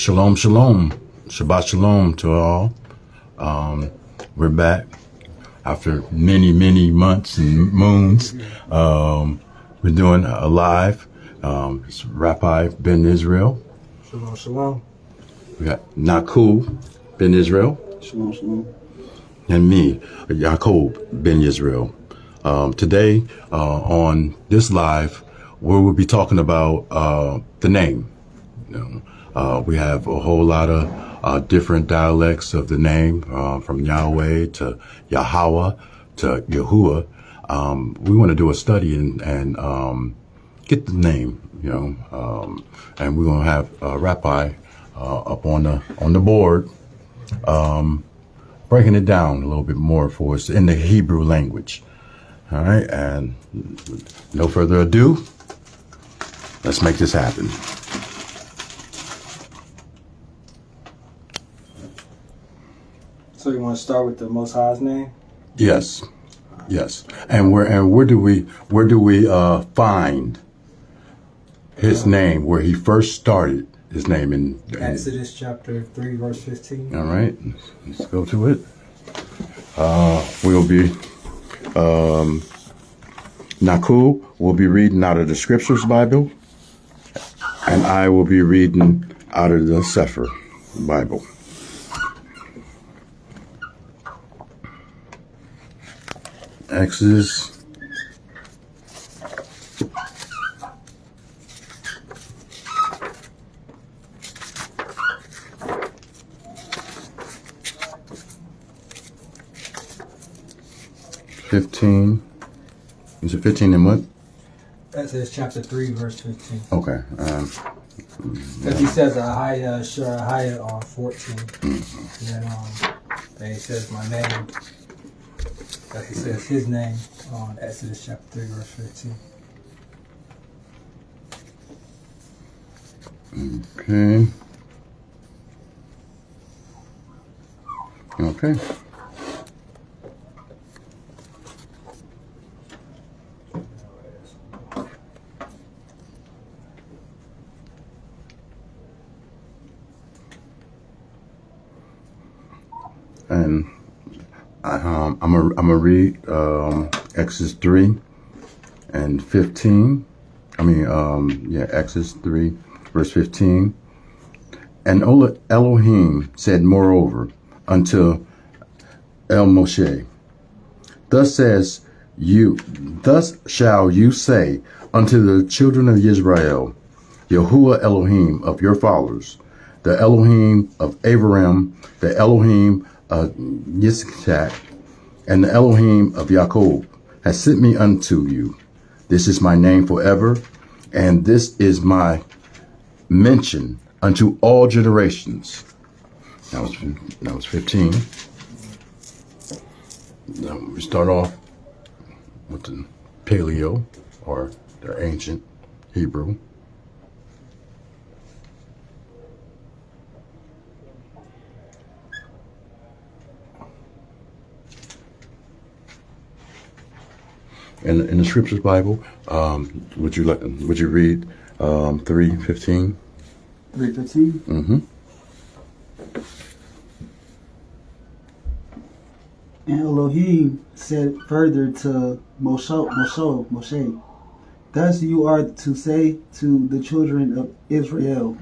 Shalom, shalom. Shabbat shalom to all. We're back after many, many months and moons. We're doing a live. It's Rapbi Ben Israel. Shalom, shalom. We got Naku Ben Israel. Shalom, shalom. And me, Yaakov Ben Israel. Today, on this live, we will be talking about the name. We have a whole lot of different dialects of the name, from Yahweh to Yahweh to Yahuwah. We want to do a study and get the name, and we're going to have Rapbi up on the board, breaking it down a little bit more for us in the Hebrew language. All right, and no further ado, let's make this happen. So you want to start with the Most High's name? Yes. And where do we find his name, where he first started his name in Exodus chapter 3, verse 15. All right, let's go to it. We'll be Naku will be reading out of the Scriptures Bible, and I will be reading out of the Sefer Bible. Exodus 15. Is it 15 and what? Exodus chapter 3, verse 15. Okay. Because he says Ahaya on 14. And then he says my name. But he says his name on Exodus chapter 3, verse 15. Okay. And I'm gonna read Exodus 3 and 15. Exodus 3 verse 15. And Elohim said moreover unto El Moshe, thus shall you say unto the children of Israel, Yahuwah Elohim of your fathers, the Elohim of Abraham, the Elohim of Yitzchak, and the Elohim of Yaakov has sent me unto you. This is my name forever, and this is my mention unto all generations. That was 15. Now we start off with the Paleo, or the ancient Hebrew. In the Scriptures Bible, would you read 3:15? 3:15? Mm-hmm. And Elohim said further to Moshe, thus you are to say to the children of Israel,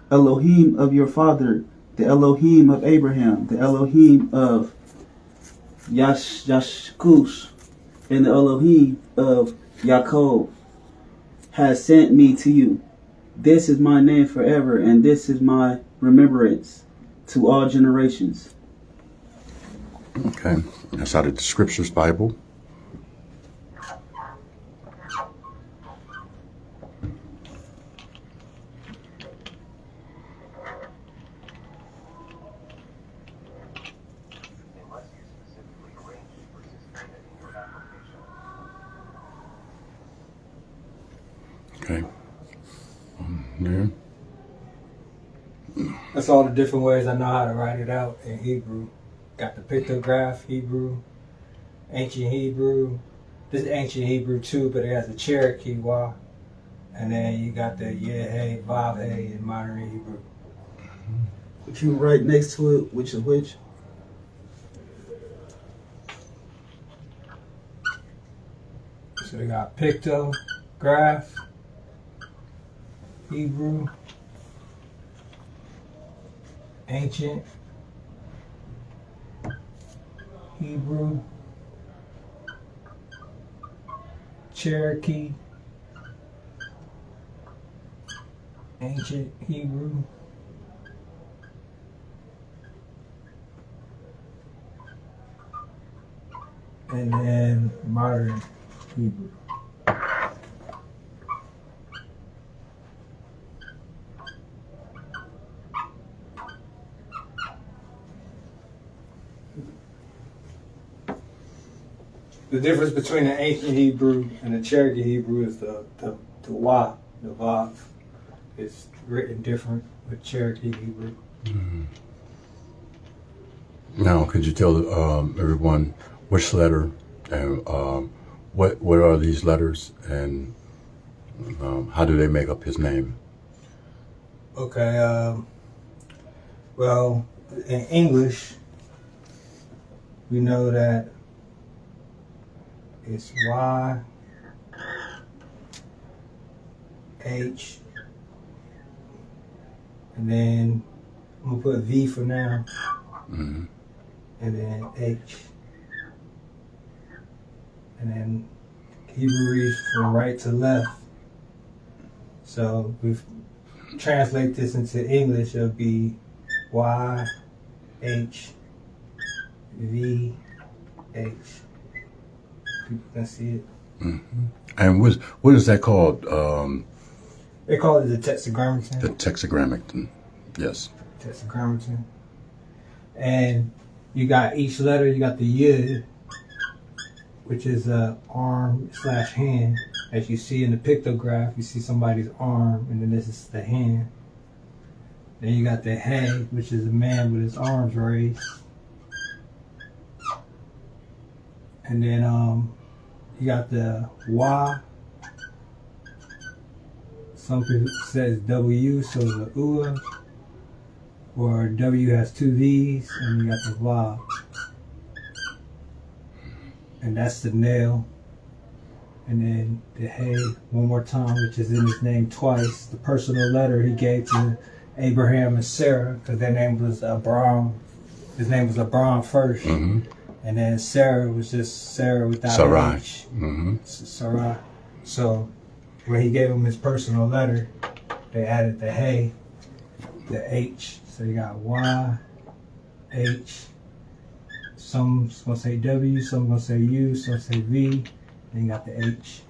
Elohim of your father, the Elohim of Abraham, the Elohim of Yashkush, and the Elohim of Yaakov has sent me to you. This is my name forever, and this is my remembrance to all generations. Okay, that's out of the Scriptures Bible. Okay. There. That's all the different ways I know how to write it out in Hebrew. Got the pictograph Hebrew, ancient Hebrew. This is ancient Hebrew too, but it has a Cherokee Wa. And then you got the Yeh, Hey, Vav, Hey in modern Hebrew. If you write next to it, which is which? So they got pictograph, Hebrew, ancient Hebrew, Cherokee, ancient Hebrew, and then modern Hebrew. The difference between the ancient Hebrew and the Cherokee Hebrew is the wa, the vav. It's written different with Cherokee Hebrew. Now, could you tell everyone which letter and what are these letters and how do they make up his name? Okay. Well, in English, we know that it's Y, H, and then I'm gonna put V for now, Mm-hmm. and then H, and then Hebrew reads from right to left. So we translate this into English, it'll be Y, H, V, H. People can see it. Mm-hmm. And what is that called? They call it the Tetragrammaton. The Tetragrammaton. Yes. Tetragrammaton. And you got each letter, you got the Yud, which is a arm/hand. As you see in the pictograph, you see somebody's arm, and then this is the hand. Then you got the He, which is a man with his arms raised. And then you got the Wa. Some people says W, so the Ua. Or W has two V's, and you got the Va. And that's the nail. And then the He, one more time, which is in his name twice. The personal letter he gave to Abraham and Sarah, because their name was Abram. His name was Abram first. Mm-hmm. And then Sarah was just Sarah without Sarai. H. Mm-hmm. Sarai. So when he gave him his personal letter, they added the He, the H. So you got Y, H. Some's gonna say W, some gonna say U, some say V. Then you got the H.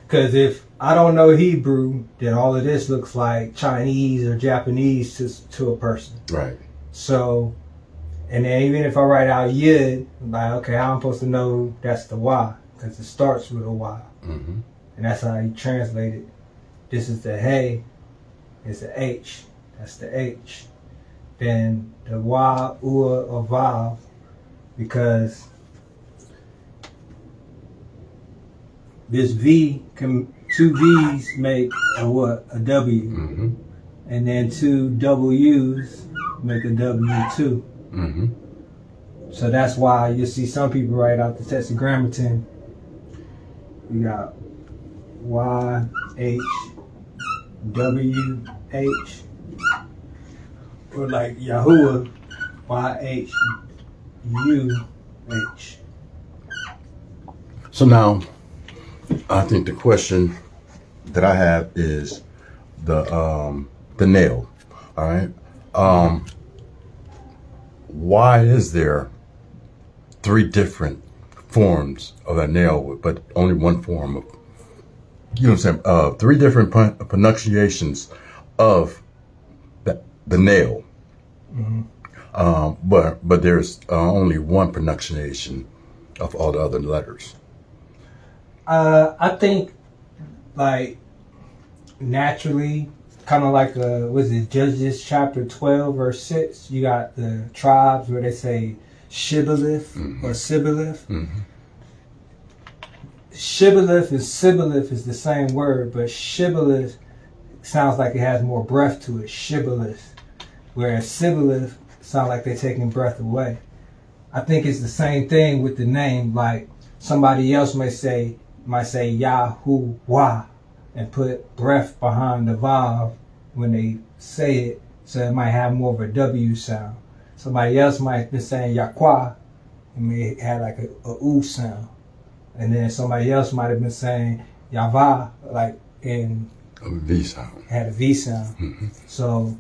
Because if I don't know Hebrew, then all of this looks like Chinese or Japanese to a person. Right. So, and then even if I write out Yud, I'm like, okay, how am I supposed to know that's the Y? Because it starts with a Y. Mm-hmm. And that's how you translate it. This is the He, it's the H. That's the H. Then the Y, Ua, or Vav, because this V, two V's make a what? A W. Mm-hmm. And then two W's make a W2. Mm-hmm. So that's why you see some people write out the Tetragrammaton. You got Y, H, W, H. Or like Yahuwah, Y, H, U, H. So now, I think the question that I have is the nail. All right. Why is there three different forms of a nail, but only one form of, you know what I'm saying? Three different pronunciations of the nail. Mm-hmm. But there's only one pronunciation of all the other letters. I think, like, naturally, kind of like, was it Judges chapter 12, verse 6? You got the tribes where they say Shibboleth or Sibboleth. Mm-hmm. shibboleth and sibboleth is the same word, but shibboleth sounds like it has more breath to it. Shibboleth, whereas sibboleth sounds like they're taking breath away. I think it's the same thing with the name. Like somebody else might say Yahuwah and put breath behind the vav when they say it, so it might have more of a W sound. Somebody else might be saying Yahweh and it had like a U sound. And then somebody else might have been saying Yavah, like in A V sound. had a V sound. So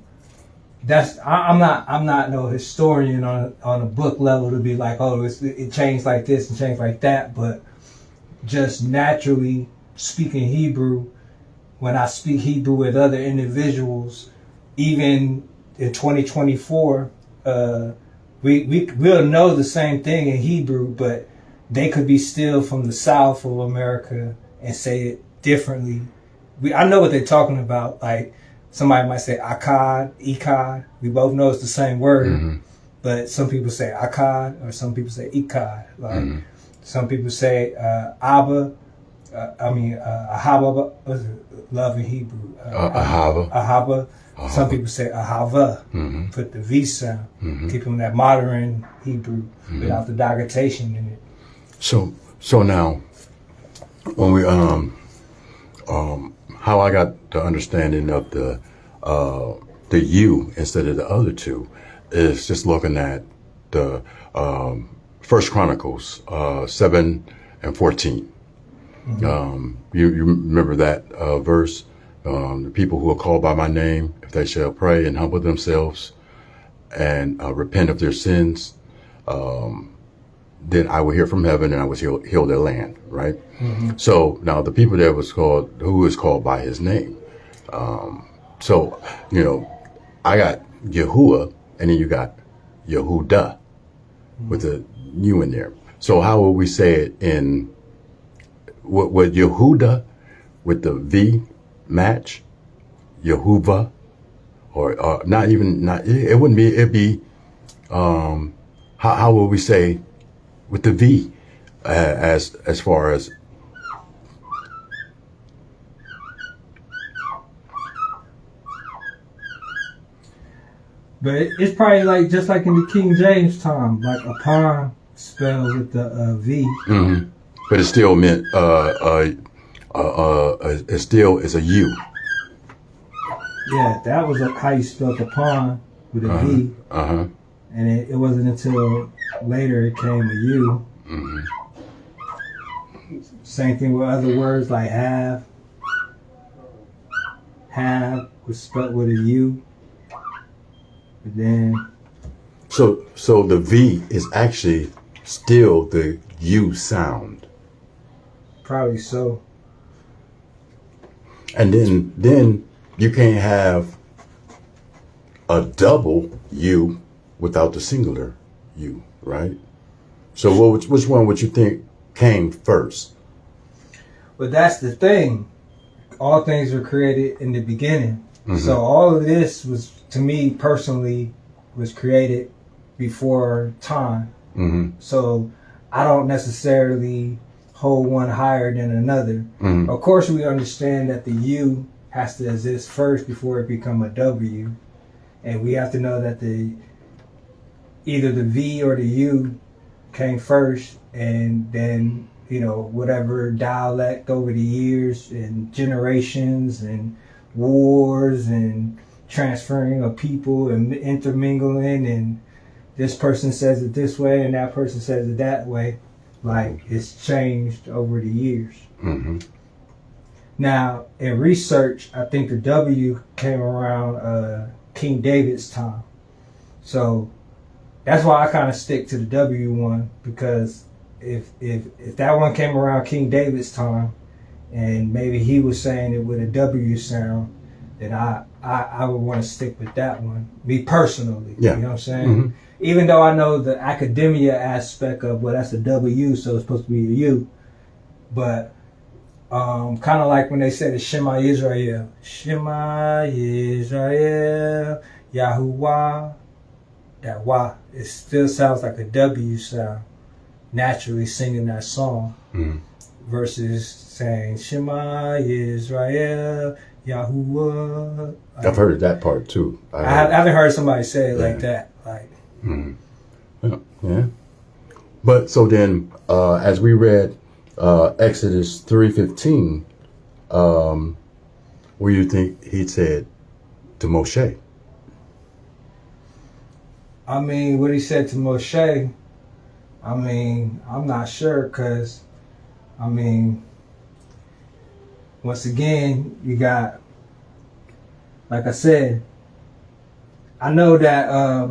that's I'm not no historian on a book level to be like, oh, it changed like this and changed like that, but just naturally speaking Hebrew, when I speak Hebrew with other individuals, even in 2024, we'll know the same thing in Hebrew, but they could be still from the South of America and say it differently. I know what they're talking about. Like somebody might say Akkad, Ikad. We both know it's the same word, but some people say Akkad or some people say Ikad. Like some people say Abba. Ahaba, what's it? Love in Hebrew. Ahava. Ahaba. Some people say Ahava. Put the V sound. Keep them that modern Hebrew without the dogotation in it. So now, when we how I got the understanding of the U instead of the other two is just looking at the First Chronicles 7 and 14. You remember that verse? The people who are called by my name, if they shall pray and humble themselves and repent of their sins, then I will hear from heaven and I will heal their land, right? So now the people that was called, who is called by his name. So, I got Yahuwah and then you got Yehuda with a U in there. So how would we say it in, would Yehuda with the V match Yehovah, or it wouldn't be, it'd be, how would we say with the V as far as, but it's probably like just like in the King James time, like upon spelled with the V. but it still meant it still is a U. Yeah, that was how you spelled upon with a V. And it wasn't until later it came a U. Same thing with other words like have. Have was spelled with a U. But then So the V is actually still the U sound. probably so. And then you can't have a double U without the singular U, right? So which one would you think came first? But that's the thing. All things were created in the beginning. So all of this was, to me personally, was created before time. So I don't necessarily hold one higher than another. Of course, we understand that the U has to exist first before it become a W. And we have to know that either the V or the U came first, and then, whatever dialect over the years and generations and wars and transferring of people and intermingling, and this person says it this way and that person says it that way. Like, it's changed over the years. Now, in research, I think the W came around King David's time. So that's why I kind of stick to the W one, because if that one came around King David's time and maybe he was saying it with a W sound, then I would want to stick with that one, me personally. Yeah. You know what I'm saying? Even though I know the academia aspect of, well, that's a W, so it's supposed to be a U. But kind of like when they say the Shema Yisrael, Shema Yisrael, Yahuwah, that Wah, it still sounds like a W sound, naturally singing that song. versus saying Shema Israel Yahuwah. Like, I've heard that part too. I haven't heard somebody say it like that. Like, yeah. But so then, as we read Exodus 3:15, where you think he said to Moshe? I mean, what he said to Moshe, I mean, I'm not sure, because, I mean, once again, you got, like I said, I know that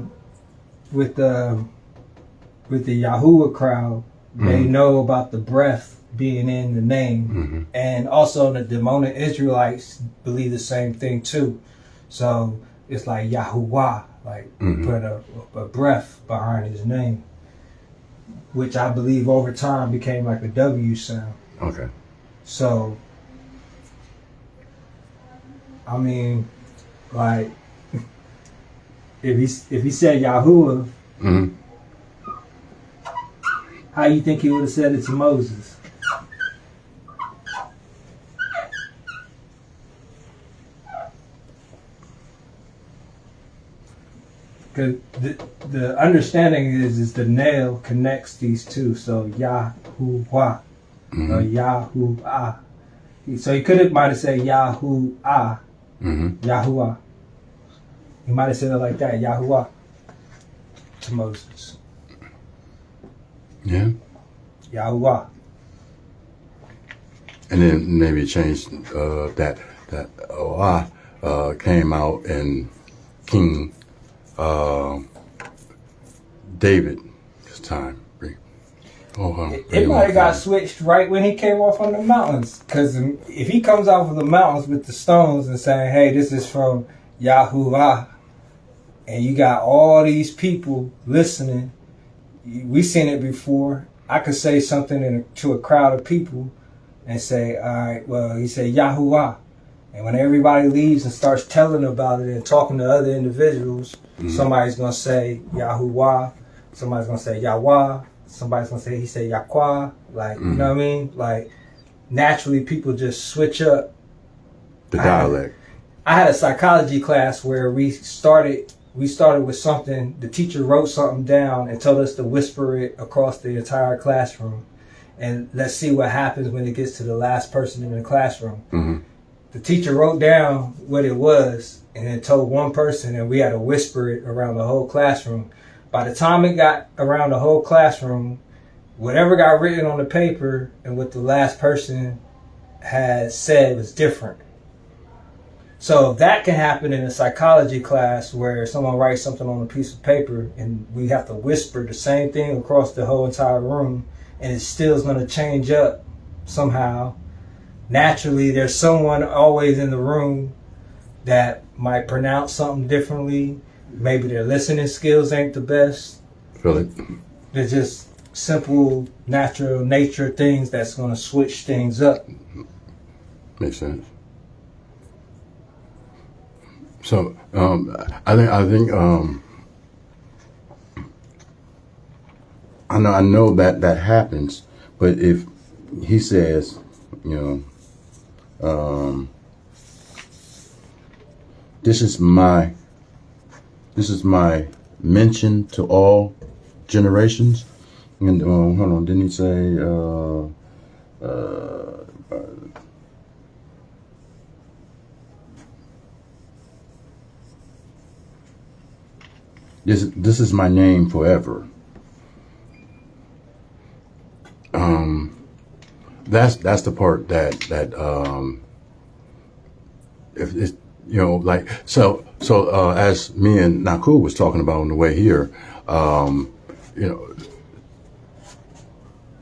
with the Yahuwah crowd, they know about the breath being in the name, and also the Demonic Israelites believe the same thing too. So it's like Yahuwah, like put a breath behind his name, which I believe over time became like a W sound. Okay. So, I mean, like, if he said Yahuwah, how you think he would have said it to Moses? Because the understanding is the nail connects these two. So Yahuwah, or Yahuwah. So he might have said Yahuwah, Yahuwah. He might have said it like that, Yahuwah, to Moses. Yeah. Yahuwah. And then maybe changed that came out in King David's time. It might have got switched right when he came off on the mountains. Because if he comes off of the mountains with the stones and saying, hey, this is from Yahuwah, and you got all these people listening, we seen it before. I could say something to a crowd of people and say, all right, well, he said Yahuwah. And when everybody leaves and starts telling about it and talking to other individuals, somebody's going to say Yahuwah, somebody's going to say Yahweh, somebody's going to say he said Yahweh. Like, you know what I mean? Like, naturally people just switch up. The dialect. I had a psychology class where we started with something. The teacher wrote something down and told us to whisper it across the entire classroom. And let's see what happens when it gets to the last person in the classroom. The teacher wrote down what it was and then told one person, and we had to whisper it around the whole classroom. By the time it got around the whole classroom, whatever got written on the paper and what the last person had said was different. So if that can happen in a psychology class where someone writes something on a piece of paper and we have to whisper the same thing across the whole entire room, and it still is going to change up somehow, naturally there's someone always in the room that might pronounce something differently. Maybe their listening skills ain't the best. Feel it. They're just simple, natural nature things that's going to switch things up. Makes sense. So I think I know that happens, but if he says, this is my mention to all generations, and hold on, didn't he say this is my name forever. That's the part that if it's, like so as me and Naku was talking about on the way here,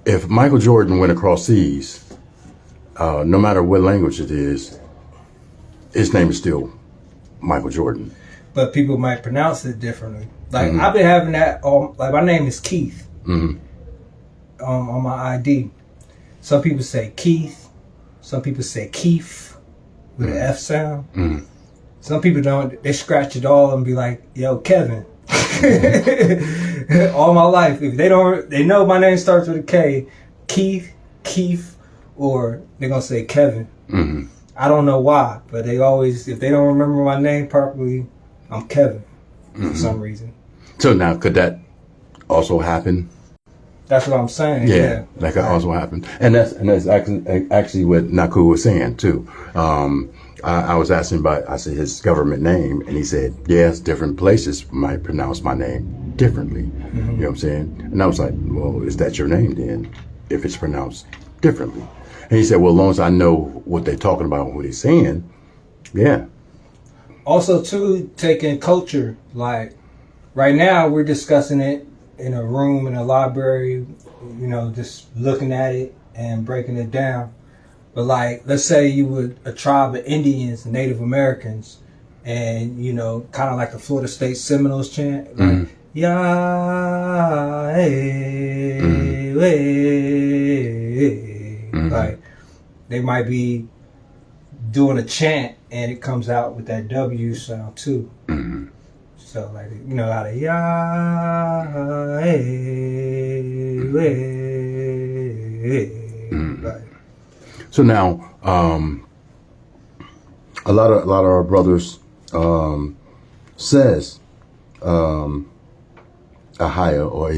if Michael Jordan went across seas, no matter what language it is, his name is still Michael Jordan. But people might pronounce it differently. Like I've been having that. Like my name is Keith. On my ID, some people say Keith. Some people say Keith with an F sound. Some people don't. They scratch it all and be like, "Yo, Kevin." All my life, if they know my name starts with a K, Keith, or they're gonna say Kevin. Mm-hmm. I don't know why, but they always, if they don't remember my name properly, I'm Kevin for some reason. So now, could that also happen? That's what I'm saying. Yeah, that could also happen, and that's actually what Naku was saying too. I was asking about, I said, his government name, and he said, yes, different places might pronounce my name differently. You know what I'm saying? And I was like, well, is that your name then, if it's pronounced differently? And he said, well, as long as I know what they're talking about and what they're saying, yeah. Also, too, taking culture, like right now we're discussing it in a room in a library, just looking at it and breaking it down. But like, let's say you were a tribe of Indians, Native Americans, and kind of like the Florida State Seminoles chant, like, yeah, hey, hey. Like they might be doing a chant and it comes out with that W sound too. So like, how to yeah, hey, hey. Like, so now, a lot of our brothers says Ahaya or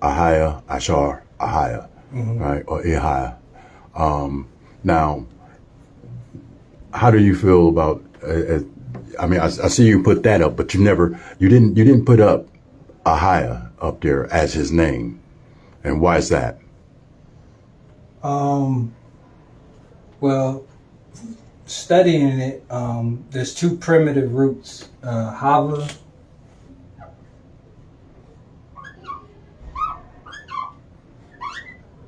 Ahaya, Ashar, Ahaya, right, or Ahaya. Now, how do you feel about? I mean, I see you put that up, but you didn't put up Ahaya up there as his name, and why is that? Well, studying it, there's two primitive roots, Hava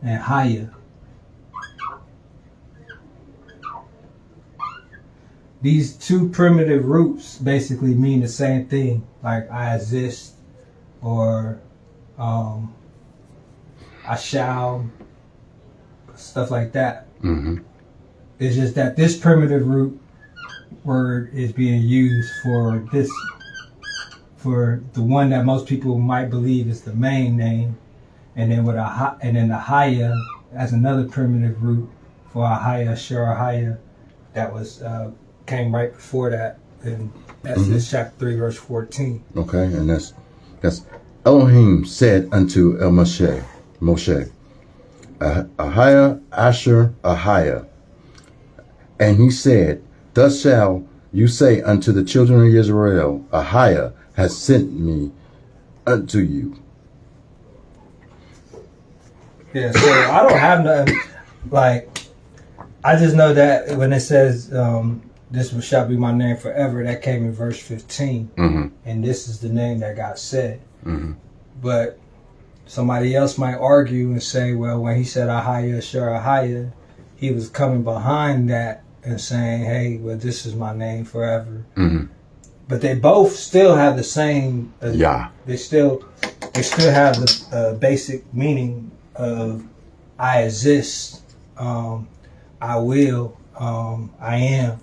and Haya. These two primitive roots basically mean the same thing, like I exist or I shall, stuff like that. It's just that this primitive root word is being used for the one that most people might believe is the main name, and then the Haya as another primitive root for Ahaya, Shurahaya, that was came right before that in Exodus chapter 3 verse 14. Okay, and that's Elohim said unto Moshe, Ahaya, Asher, Ahaya. And he said, thus shall you say unto the children of Israel, Ahaya has sent me unto you. Yeah, so I don't have nothing, like, I just know that when it says, this shall be my name forever, that came in verse 15. And this is the name that got said. But somebody else might argue and say, well, when he said Ahaya, Ahaya, he was coming behind that and saying, hey, well, this is my name forever. But they both still have the same, they still have the basic meaning of I exist, I will, I am.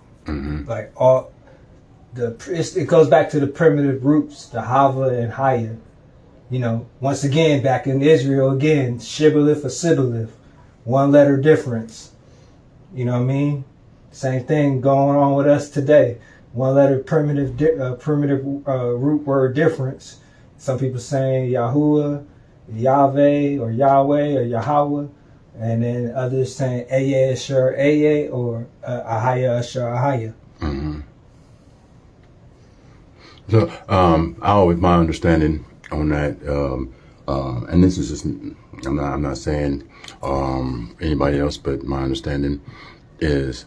Like all it goes back to the primitive roots, the Hava and Haya. Once again, back in Israel again, Shibboleth or Sibboleth, one letter difference. You know what I mean? Same thing going on with us today. One letter primitive root word difference. Some people saying Yahuwah, Yahweh, or Yahweh, or Yahweh. And then others saying Eye Asher Eye or Ahaya Asher Ahaya. So my understanding on that, and this is just I'm not saying anybody else, but my understanding is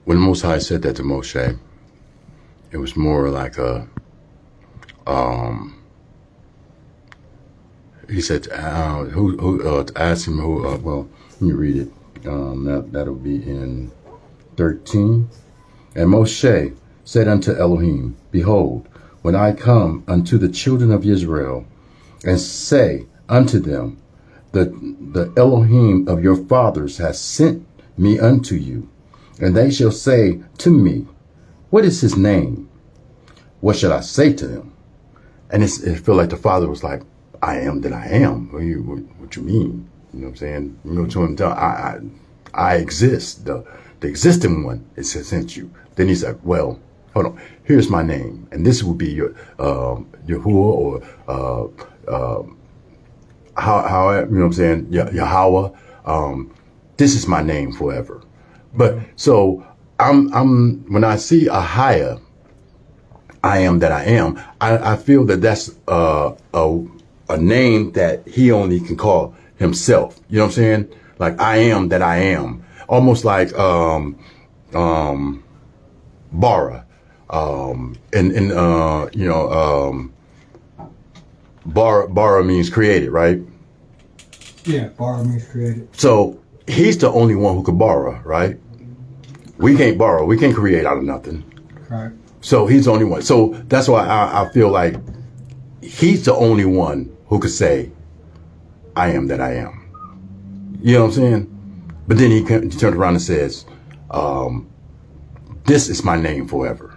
when Most High said that to Moshe, it was more like he said, asked him who, well, let me read it. That'll be in 13. And Moshe said unto Elohim, behold, when I come unto the children of Israel and say unto them, the Elohim of your fathers has sent me unto you, and they shall say to me, what is his name? What shall I say to them? And it felt like the father was like, I am that I am. What you mean? You know what I'm saying? You go to him, tell I exist. The existing one is sent you. Then he said, well, hold on. Here's my name, and this will be your Yahuwah or how you know what I'm saying? Yahweh. This is my name forever. But so I'm when I see a higher, I am that I am. I feel that that's a name that he only can call himself. You know what I'm saying? Like I am that I am. Almost like bara. Bara means created, right? Yeah, borrow means created. So he's the only one who could borrow, right? We can't borrow. We can't create out of nothing. Right. So he's the only one. So that's why I feel like he's the only one who could say, I am that I am. You know what I'm saying? But then he turned around and says, this is my name forever.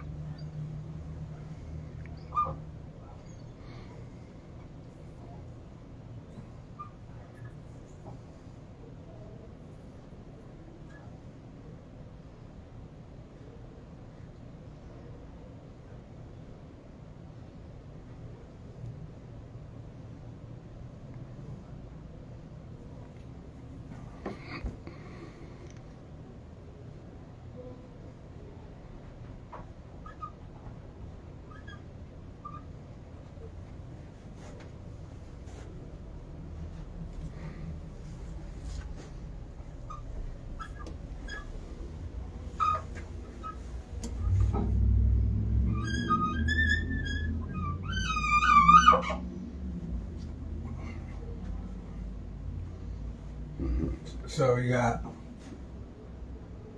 So you got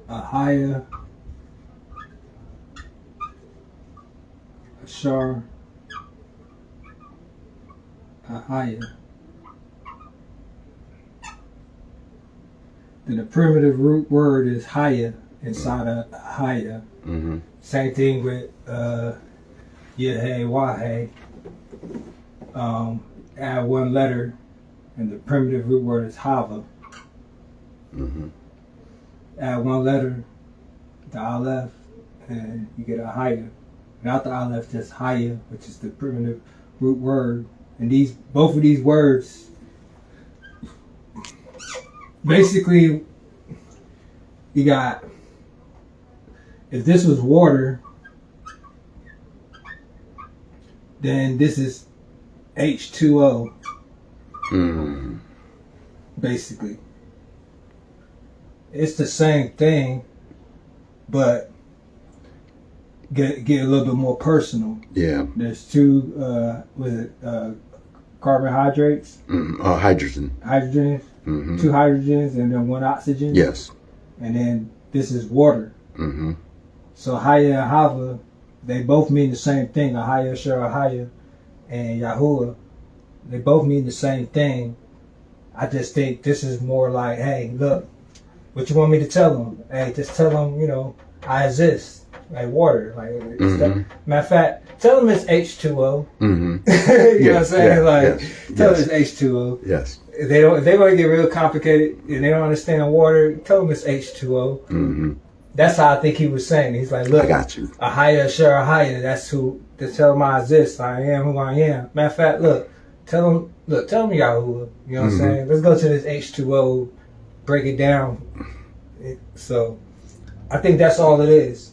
Ahaya, Ashar, Ahaya. Then the primitive root word is Haya inside of Ahaya. Mm-hmm. Same thing with Yehe, Wahe. Add one letter, and the primitive root word is Hava. Mm-hmm. Add one letter, the Aleph, and you get a Haya. Without the Aleph, just Haya, which is the primitive root word. And both of these words, basically, you got, if this was water, then this is H2O, basically. It's the same thing, but get a little bit more personal. Yeah. There's two, carbohydrates? Hydrogen. Hydrogens. Mm-hmm. Two hydrogens and then one oxygen. Yes. And then this is water. Mm-hmm. So Haya and Hava, they both mean the same thing. Ahaya, Shar, Ahaya, and Yahuwah, they both mean the same thing. I just think this is more like, hey, look, what you want me to tell them? Hey, just tell them, I exist, like water. Like, matter of fact, tell them it's H2O. Mm-hmm. You know what I'm saying? Tell them it's H2O. Yes. If they want to get real complicated and they don't understand water, tell them it's H2O. Mm-hmm. That's how I think he was saying. He's like, look, I got you. Ahaya, Shar, Ahaya, that's who, to tell them I exist. I am who I am. Matter of fact, tell them Yahuwah. You know what I'm saying? Let's go to this H2O, break it down. So, I think that's all it is.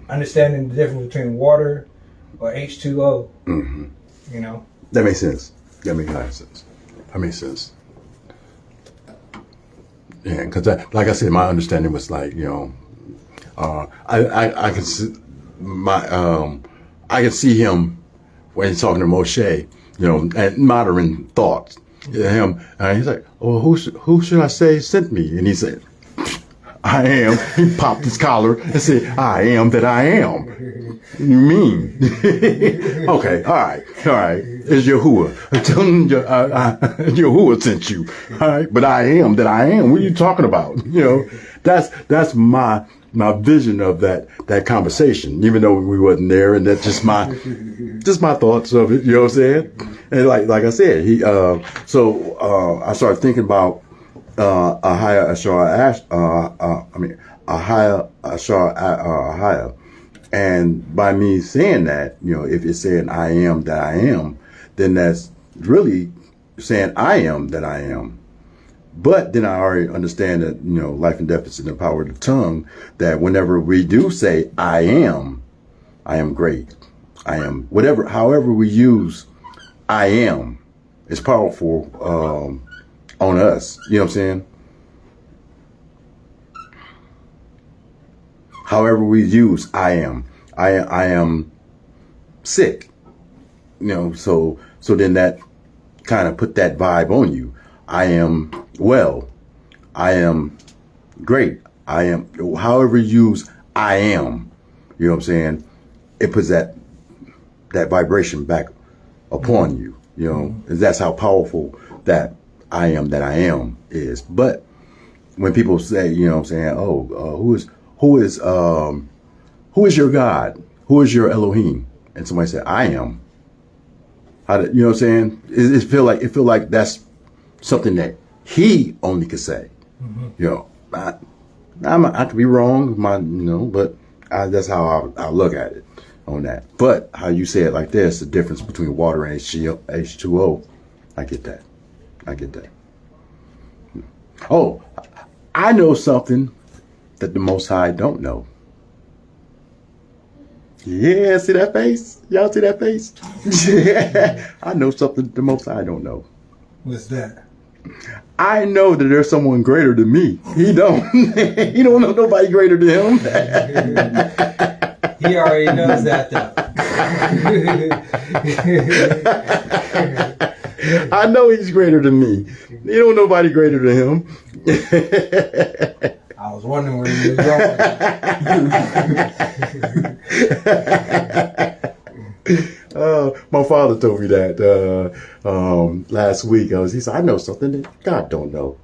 Understanding the difference between water or H2O. Mm-hmm. That makes sense. That makes a lot of sense. That makes sense. Yeah, because like I said, my understanding was like, I can see I can see him when he's talking to Moshe, and modern thoughts. Him, and he's like, "Oh, who should I say sent me?" And he said, "I am." He popped his collar and said, "I am that I am." You mean? Okay, all right. It's Yahuwah. Tell him Yahuwah sent you. All right, but I am that I am. What are you talking about? That's my my vision of that conversation, even though we wasn't there, and that's just my thoughts of it. You know what I'm saying? And like I said, I started thinking about Ahaya Ashar Ahaya Ashar Ahaya, and by me saying that, if it's saying I am that I am, then that's really saying I am that I am. But then I already understand that, life and death is in the power of the tongue, that whenever we do say I am great, I am whatever, however we use I am, is powerful on us. You know what I'm saying? However we use I am sick. So then that kind of put that vibe on you. I am well. I am great. I am, however you use I am, you know what I'm saying? It puts that vibration back upon you, and that's how powerful that I am is. But when people say, you know what I'm saying, who is your God? Who is your Elohim? And somebody said, I am. You know what I'm saying? It feel like that's something that he only could say. I could be wrong, but that's how I look at it on that. But how you say it like this, the difference between water and H2O, I get that. Oh, I know something that the Most High don't know. Yeah, see that face? Y'all see that face? Yeah, I know something the Most High don't know. What's that? I know that there's someone greater than me. He don't. He don't know nobody greater than him. He already knows that, though. I know he's greater than me. He don't know nobody greater than him. I was wondering where you was going. My father told me that last week. He said, I know something that God don't know.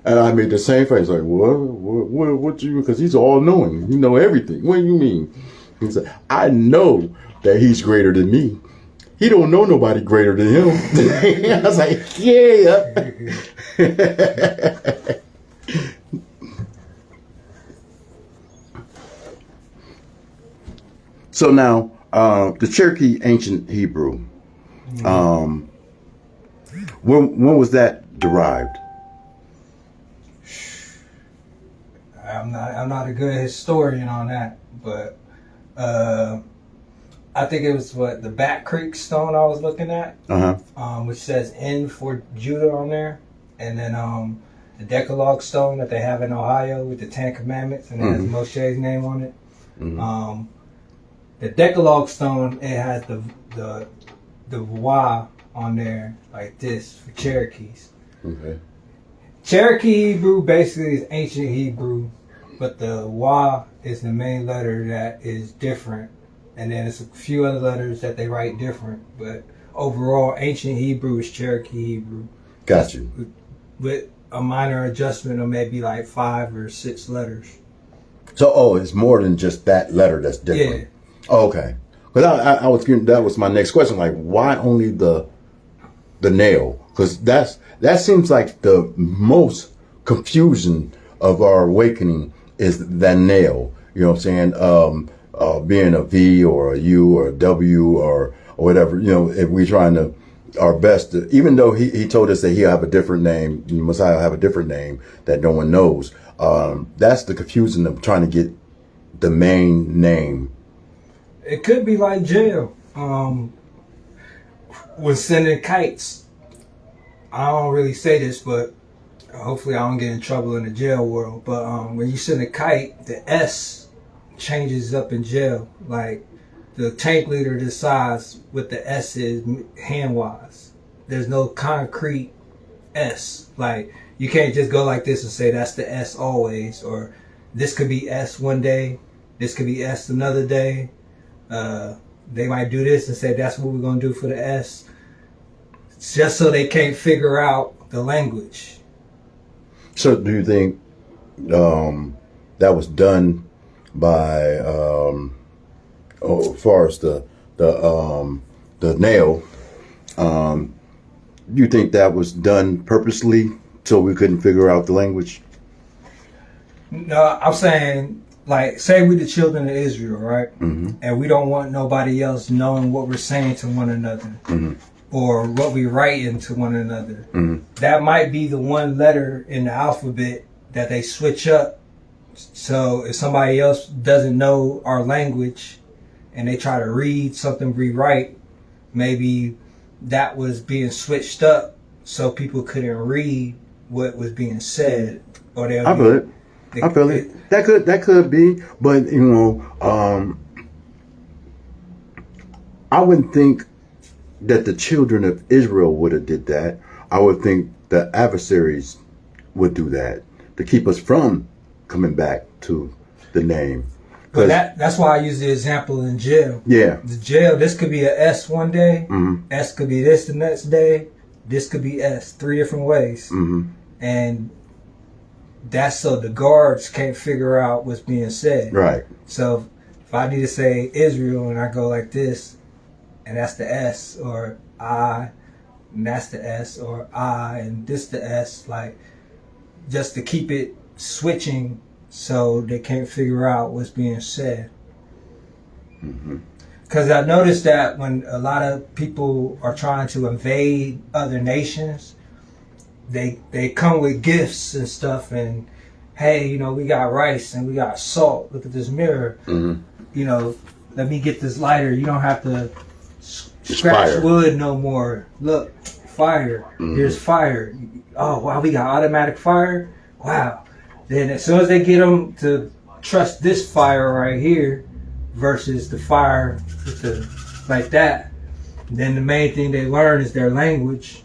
And I made the same face, like, what you, because he's all knowing. You know everything. What do you mean? He said, I know that he's greater than me. He don't know nobody greater than him. I was like, yeah. So now, the Cherokee Ancient Hebrew, when was that derived? I'm not a good historian on that, but I think it was the Bat Creek stone I was looking at, which says N for Judah on there, and then the Decalogue stone that they have in Ohio with the Ten Commandments, and it has Moshe's name on it. The Decalogue stone, it has the Y on there like this for Cherokees. Okay. Cherokee Hebrew basically is ancient Hebrew, but the Y is the main letter that is different. And then there's a few other letters that they write different. But overall, ancient Hebrew is Cherokee Hebrew. Got you. With a minor adjustment of maybe like 5 or 6 letters. So, it's more than just that letter that's different. Yeah. Oh, okay. Because I was getting, that was my next question. Like, why only the nail? Because that seems like the most confusion of our awakening is that nail. You know what I'm saying? Being a V or a U or a W or whatever. If we're trying to our best to, even though he told us that he'll have a different name, Messiah will have a different name that no one knows. That's the confusion of trying to get the main name. It could be like jail. When sending kites, I don't really say this, but hopefully I don't get in trouble in the jail world. But when you send a kite, the S changes up in jail. Like the tank leader decides what the S is hand-wise. There's no concrete S. Like you can't just go like this and say that's the S always, or this could be S one day, this could be S another day. They might do this and say that's what we're going to do for the S, just so they can't figure out the language. So do you think that was done by as far as the nail, you think that was done purposely so we couldn't figure out the language? No, I'm saying, like, say we the children of Israel, right? Mm-hmm. And we don't want nobody else knowing what we're saying to one another, Mm-hmm. or what we write into one another. Mm-hmm. That might be the one letter in the alphabet that they switch up. So if somebody else doesn't know our language and they try to read something we write, maybe that was being switched up so people couldn't read what was being said. Or I feel it. I feel it. That could be, but you know, I wouldn't think that the children of Israel would have did that. I would think the adversaries would do that to keep us from coming back to the name. But that's why I use the example in jail. Yeah. The jail, this could be a S one day, Mm-hmm. S could be this the next day, this could be S, 3 different ways. Mm-hmm. And that's so the guards can't figure out what's being said. Right. So if I need to say Israel and I go like this, and that's the S, or I, and that's the S, or I, and this the S, like, just to keep it switching so they can't figure out what's being said. Because I noticed that when a lot of people are trying to invade other nations, they come with gifts and stuff, and hey, you know, we got rice and we got salt. Look at this mirror. Mm-hmm. You know, let me get this lighter. You don't have to scratch fire. wood no more. Look, fire. Mm-hmm. Here's fire. Oh wow, we got automatic fire. Wow. Then as soon as they get them to trust this fire right here versus the fire with the like that, then the main thing they learn is their language,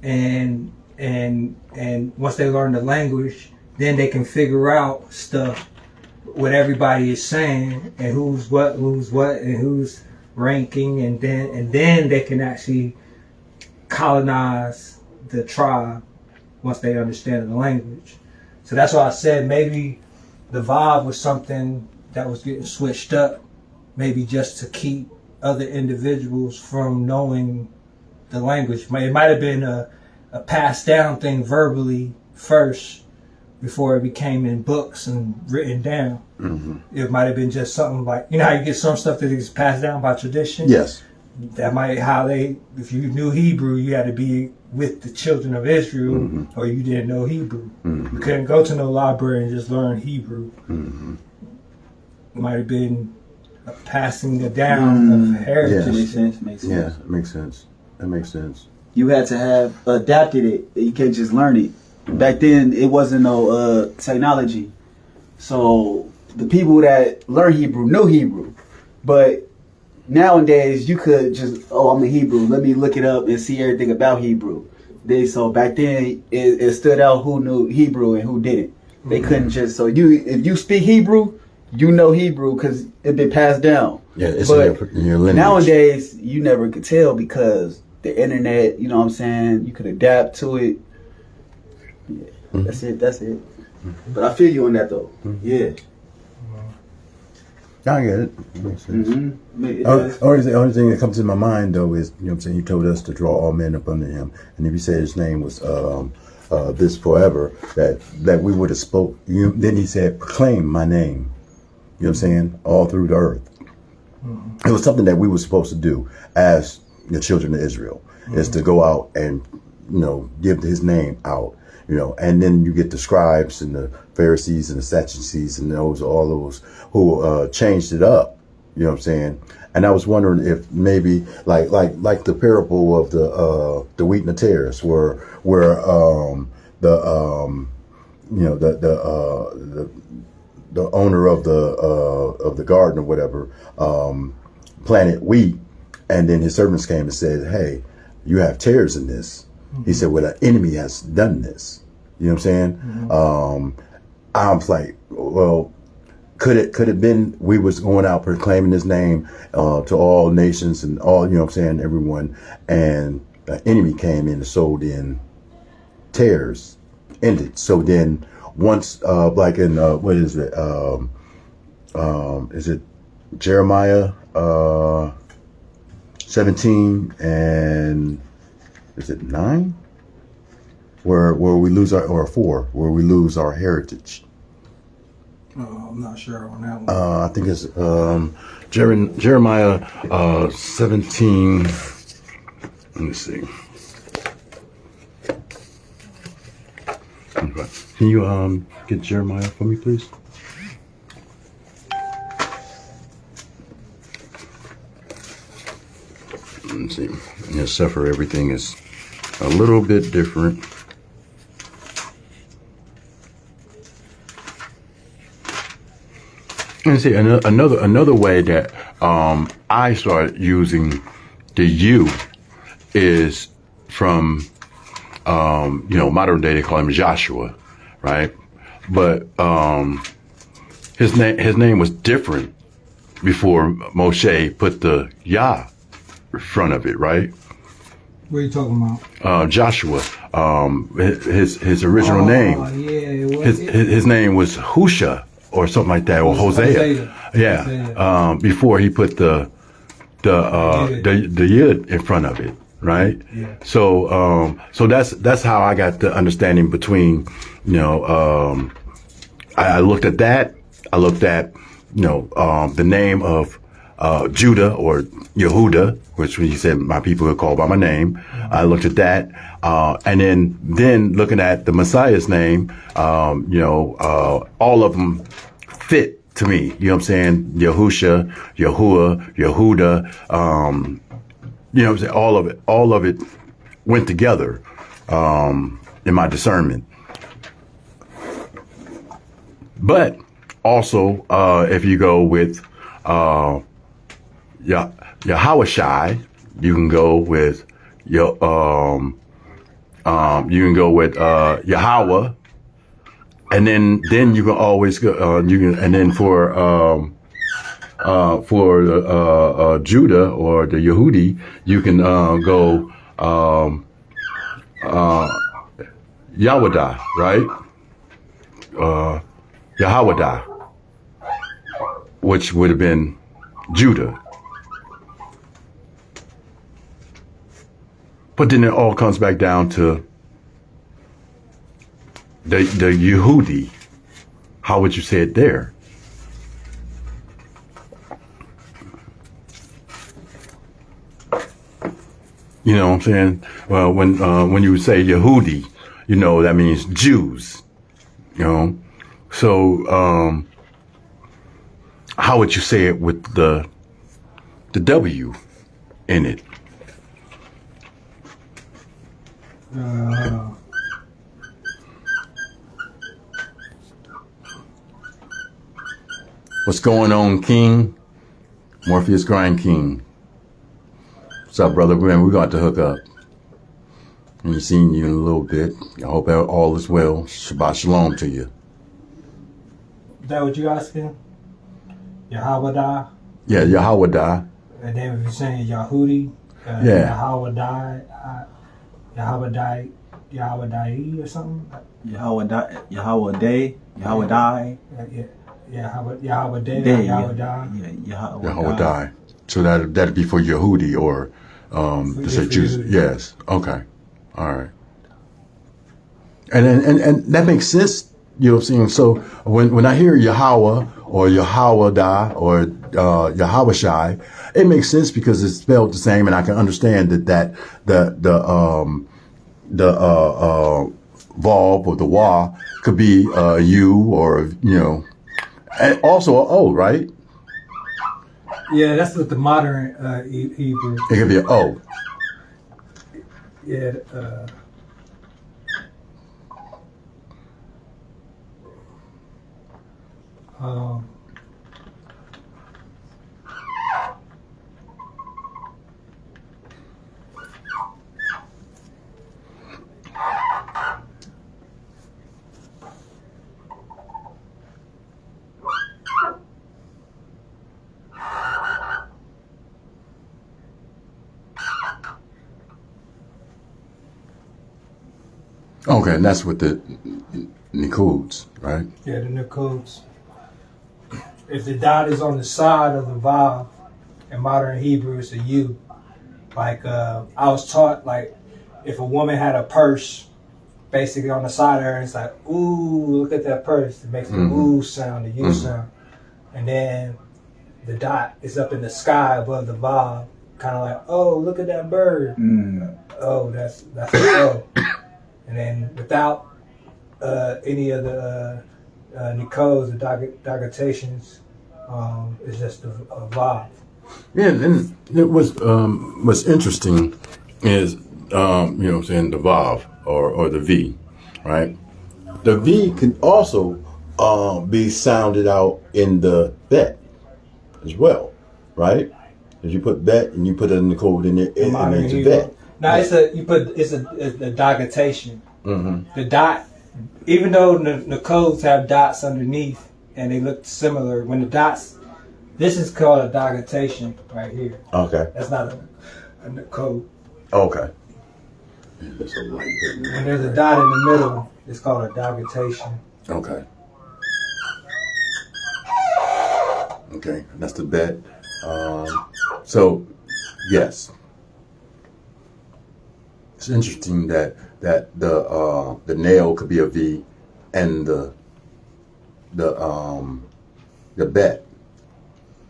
and once they learn the language, then they can figure out stuff, what everybody is saying, and who's what, and who's ranking, and then they can actually colonize the tribe once they understand the language. So that's why I said maybe the vibe was something that was getting switched up, maybe just to keep other individuals from knowing the language. It might have been a passed down thing verbally first before it became in books and written down. Mm-hmm. It might have been just something like, you know how you get some stuff that is passed down by tradition? Yes. That might if you knew Hebrew, you had to be with the children of Israel, Mm-hmm. or you didn't know Hebrew. Mm-hmm. You couldn't go to no library and just learn Hebrew. Mm-hmm. It might have been a passing it down of heritage. Yeah. Makes sense. Makes sense. Yeah, it makes sense. That makes sense. You had to have adapted it. You can't just learn it. Back then, it wasn't no technology. So the people that learn Hebrew knew Hebrew. But nowadays, you could just, I'm a Hebrew. Let me look it up and see everything about Hebrew. So back then, it stood out who knew Hebrew and who didn't. They couldn't just, so if you speak Hebrew, you know Hebrew because it been passed down. Yeah, it's but in your lineage. nowadays, you never could tell because the internet, you know what I'm saying? You could adapt to it. Yeah, that's it. But I feel you on that though. Yeah. I get it. It makes sense. Mm-hmm. Only thing that comes to my mind though is, you know what I'm saying, he told us to draw all men up under him. And if he said his name was this forever, that we would have spoke. Then he said, proclaim my name. You know what I'm saying? All through the earth. It was something that we were supposed to do as the children of Israel, is to go out and, you know, give his name out, you know, and then you get the scribes and the Pharisees and the Sadducees and all those who changed it up, you know what I'm saying? And I was wondering if maybe like the parable of the wheat and the tares, where the owner of the garden or whatever planted wheat, and then his servants came and said, "Hey, you have tares in this." He said, "Well, the enemy has done this." You know what I'm saying? I was like, well, could it been we was going out proclaiming his name to all nations and all, you know what I'm saying, everyone, and the enemy came in and sold in tares, ended. So then once, like in, what is it Jeremiah, 17 and is it 9? Where we lose our, or 4, where we lose our heritage. I'm not sure on that one. I think it's Jeremiah 17. Let me see. Okay. Can you get Jeremiah for me, please? Let's see. In Sefer, everything is a little bit different. And see, another way that I started using the "you" is from modern day they call him Joshua, right? But his name was different before Moshe put the Yah in front of it, right? What are you talking about? Joshua, his original name. Yeah, his name was Husha or something like that, or Hosea. Yeah. Hosea. Before he put the yud in front of it, right? Yeah. So that's how I got the understanding between, I looked at that. I looked at, the name of Judah or Yehuda, which he said my people are called by my name. I looked at that, and then looking at the Messiah's name, all of them fit to me. You know what I'm saying? Yahusha, Yahuwah, Yehuda. You know what I'm saying? All of it went together in my discernment. But also, if you go with Yahawashai, you can go with Yahweh, and then you can always go. And then for Judah or the Yehudi, you can go Yawadah, right? Yahawadah, which would have been Judah. But then it all comes back down to the Yehudi. How would you say it there? You know what I'm saying? Well, when you say Yehudi, that means Jews. So how would you say it with the W in it? What's going on, King? Morpheus Grind King. What's up, brother? We're going to hook up. And you seen you in a little bit. I hope all is well. Shabbat shalom to you. Is that what you asking? Yahwadah? Yeah, Yahwadah. And then if you're saying Yahudi, Yeah. Yahwadai or something? Yahweh Yahweh Yahwadah. So that'd be for Yehudi or to say Jews. Yehudi. Yes. Okay. All right. And that makes sense. You know what I'm saying? So when I hear Yahweh or Yahwadah or Yahawashai, it makes sense because it's spelled the same, and I can understand that the Vav or the Wa could be U or and also a O, right? Yeah, that's what the modern Hebrew. It could be an O. Yeah. Okay, and that's with the Nikuds, right? Yeah, the Nikuds. If the dot is on the side of the Vav, in modern Hebrew, it's a U. Like, I was taught, like, if a woman had a purse, basically on the side of her, it's like, ooh, look at that purse. It makes the ooh sound, the U sound. And then the dot is up in the sky above the Vav, kind of like, oh, look at that bird. Oh, that's an O. And then without any of the Nicodes, the dagatations, it's just a Vav. Yeah, and it was what's interesting is what I'm saying, the Vav or the V, right? The V can also be sounded out in the bet as well, right? If you put bet and you put it in the code in it, it makes a bet. Now it's a dogatation. The dot, even though the codes have dots underneath and they look similar, when the dots, this is called a dogatation right here. Okay. That's not a code. Okay. When there's a dot in the middle, it's called a dogatation. Okay. Okay, that's the bet. So, yes, it's interesting that the nail could be a V, and the bet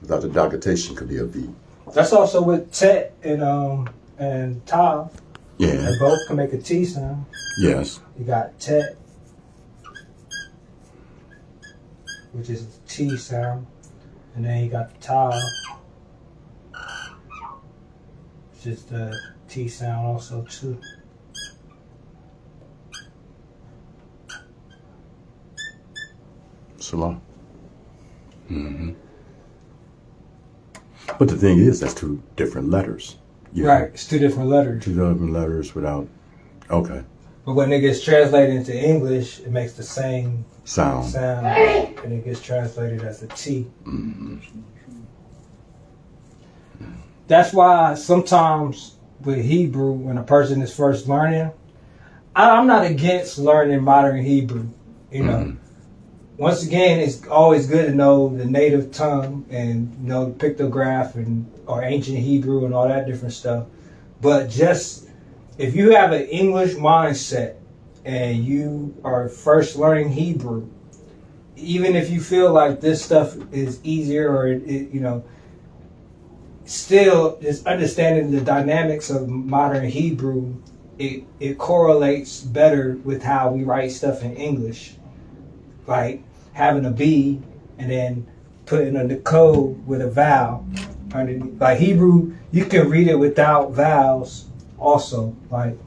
without the documentation could be a V. That's also with tet and tav. Yeah. They both can make a T sound. Yes. You got tet, which is a T sound, and then you got the tav, which is the T sound also too. Salah. But the thing is, that's two different letters. Right, it's two different letters. Two different letters without. Okay. But when it gets translated into English, it makes the same Sound. and it gets translated as a T. That's why sometimes with Hebrew, when a person is first learning, I'm not against learning modern Hebrew. You know, once again, it's always good to know the native tongue and know pictograph or ancient Hebrew and all that different stuff. But just if you have an English mindset and you are first learning Hebrew, even if you feel like this stuff is easier or still just understanding the dynamics of modern Hebrew, it correlates better with how we write stuff in English. Like having a B and then putting a code with a vowel underneath. Like Hebrew, you can read it without vowels also. Like,